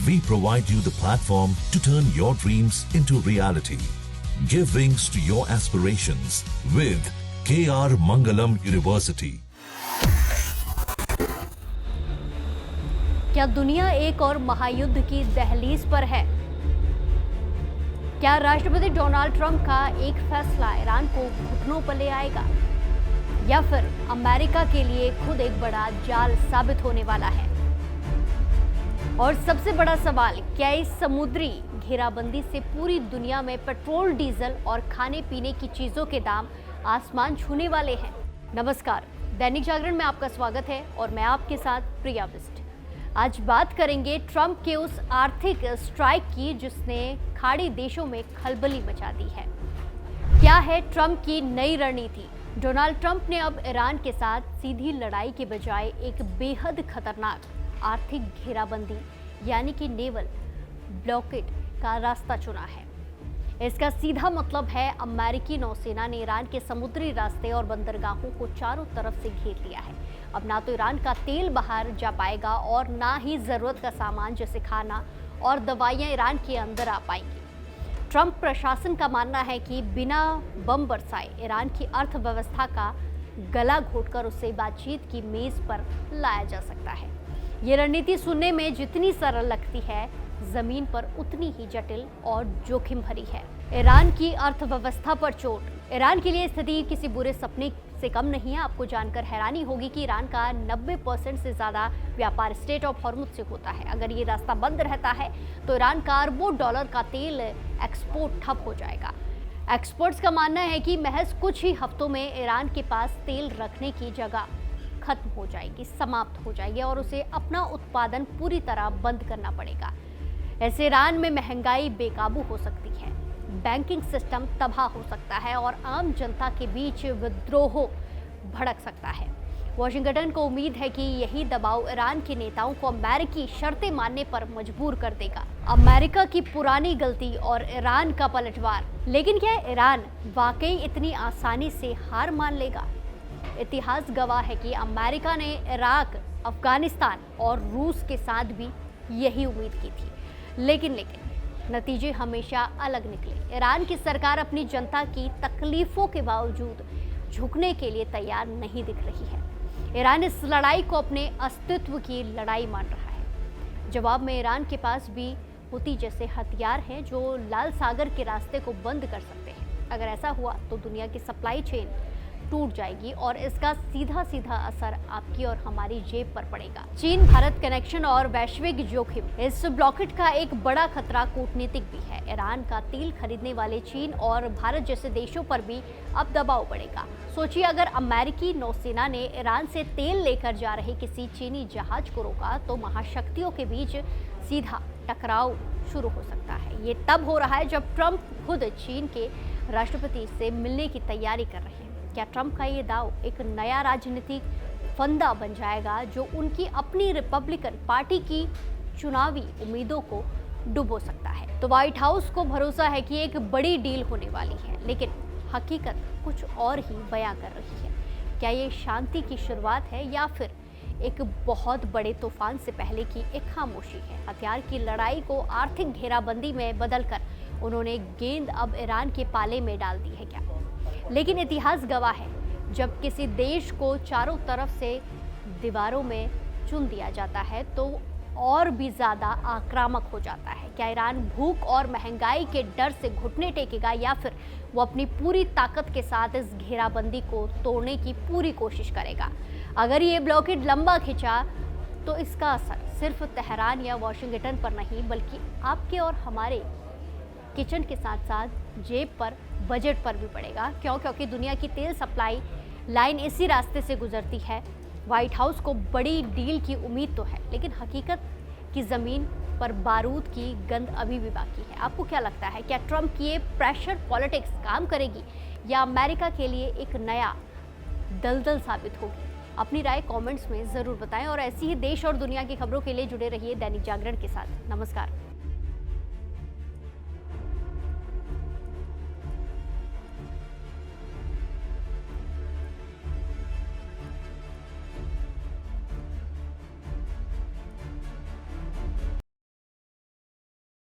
We provide you the platform to turn your dreams into reality. Give wings to your aspirations with KR Mangalam University. क्या दुनिया एक और महायुद्ध की दहलीज पर है? क्या राष्ट्रपति डोनाल्ड ट्रंप का एक फैसला ईरान को घुटनों पर ले आएगा, या फिर अमेरिका के लिए खुद एक बड़ा जाल साबित होने वाला है? और सबसे बड़ा सवाल, क्या इस समुद्री घेराबंदी से पूरी दुनिया में पेट्रोल, डीजल और खाने पीने की चीजों के दाम आसमान छूने वाले हैं? नमस्कार, दैनिक जागरण में आपका स्वागत है और मैं आपके साथ प्रिया बिस्ट। आज बात करेंगे ट्रंप के उस आर्थिक स्ट्राइक की जिसने खाड़ी देशों में खलबली मचा दी है। क्या है ट्रंप की नई रणनीति? डोनाल्ड ट्रंप ने अब ईरान के साथ सीधी लड़ाई के बजाय एक बेहद खतरनाक आर्थिक घेराबंदी यानी कि नेवल ब्लॉकेड का रास्ता चुना है। इसका सीधा मतलब है अमेरिकी नौसेना ने ईरान के समुद्री रास्ते और बंदरगाहों को चारों तरफ से घेर लिया है। अब ना तो ईरान का तेल बाहर जा पाएगा और ना ही ज़रूरत का सामान जैसे खाना और दवाइयाँ ईरान के अंदर आ पाएंगी। ट्रंप प्रशासन का मानना है कि बिना बम बरसाए ईरान की अर्थव्यवस्था का गला घोटकर उसे बातचीत की मेज़ पर लाया जा सकता है। ये रणनीति सुनने में जितनी सरल लगती है, जमीन पर उतनी ही जटिल और जोखिम भरी है। ईरान की अर्थव्यवस्था पर चोट। ईरान के लिए स्थिति किसी बुरे सपने से कम नहीं है। आपको जानकर हैरानी होगी कि ईरान का 90% से ज़्यादा व्यापार स्ट्रेट ऑफ हॉर्मुज से होता है। अगर ये रास्ता बंद रहता है तो ईरान का अरबों डॉलर का तेल एक्सपोर्ट ठप हो जाएगा। एक्सपर्ट्स का मानना है कि महज कुछ ही हफ्तों में ईरान के पास तेल रखने की जगह खत्म हो जाएगी, समाप्त हो जाएगी और उसे अपना उत्पादन पूरी तरह बंद करना पड़ेगा। ऐसे ईरान में महंगाई बेकाबू हो सकती है, बैंकिंग सिस्टम तबाह हो सकता है और आम जनता के बीच विद्रोह भड़क सकता है। वाशिंगटन को उम्मीद है कि यही दबाव ईरान के नेताओं को अमेरिकी शर्तें मानने पर मजबूर कर देगा। अमेरिका की पुरानी गलती और ईरान का पलटवार। लेकिन क्या ईरान वाकई इतनी आसानी से हार मान लेगा? इतिहास गवाह है कि अमेरिका ने इराक, अफगानिस्तान और रूस के साथ भी यही उम्मीद की थी, लेकिन नतीजे हमेशा अलग निकले। ईरान की सरकार अपनी जनता की तकलीफों के बावजूद झुकने के लिए तैयार नहीं दिख रही है। ईरान इस लड़ाई को अपने अस्तित्व की लड़ाई मान रहा है। जवाब में ईरान के पास भी हुती जैसे हथियार हैं जो लाल सागर के रास्ते को बंद कर सकते हैं। अगर ऐसा हुआ तो दुनिया की सप्लाई चेन टूट जाएगी और इसका सीधा सीधा असर आपकी और हमारी जेब पर पड़ेगा। चीन भारत कनेक्शन और वैश्विक जोखिम। इस ब्लॉकेट का एक बड़ा खतरा कूटनीतिक भी है। ईरान का तेल खरीदने वाले चीन और भारत जैसे देशों पर भी अब दबाव पड़ेगा। सोचिए, अगर अमेरिकी नौसेना ने ईरान से तेल लेकर जा रहे किसी चीनी जहाज को रोका तो महाशक्तियों के बीच सीधा टकराव शुरू हो सकता है। ये तब हो रहा है जब ट्रंप खुद चीन के राष्ट्रपति से मिलने की तैयारी कर रहे हैं। क्या ट्रंप का ये दाव एक नया राजनीतिक फंदा बन जाएगा जो उनकी अपनी रिपब्लिकन पार्टी की चुनावी उम्मीदों को डुबो सकता है? तो व्हाइट हाउस को भरोसा है कि एक बड़ी डील होने वाली है, लेकिन हकीकत कुछ और ही बयां कर रही है। क्या ये शांति की शुरुआत है या फिर एक बहुत बड़े तूफान से पहले की एक खामोशी है? हथियार की लड़ाई को आर्थिक घेराबंदी में बदलकर उन्होंने गेंद अब ईरान के पाले में डाल दी है क्या? लेकिन इतिहास गवाह है, जब किसी देश को चारों तरफ से दीवारों में चुन दिया जाता है तो और भी ज़्यादा आक्रामक हो जाता है। क्या ईरान भूख और महंगाई के डर से घुटने टेकेगा या फिर वो अपनी पूरी ताकत के साथ इस घेराबंदी को तोड़ने की पूरी कोशिश करेगा? अगर ये ब्लॉकेड लंबा खिंचा तो इसका असर सिर्फ तेहरान या वाशिंगटन पर नहीं बल्कि आपके और हमारे किचन के साथ साथ जेब पर, बजट पर भी पड़ेगा। क्योंकि दुनिया की तेल सप्लाई लाइन इसी रास्ते से गुजरती है। व्हाइट हाउस को बड़ी डील की उम्मीद तो है, लेकिन हकीकत की ज़मीन पर बारूद की गंध अभी भी बाकी है। आपको क्या लगता है, क्या ट्रंप की ये प्रेशर पॉलिटिक्स काम करेगी या अमेरिका के लिए एक नया दलदल साबित होगी? अपनी राय कमेंट्स में ज़रूर बताएं और ऐसी ही देश और दुनिया की खबरों के लिए जुड़े रहिए दैनिक जागरण के साथ। नमस्कार।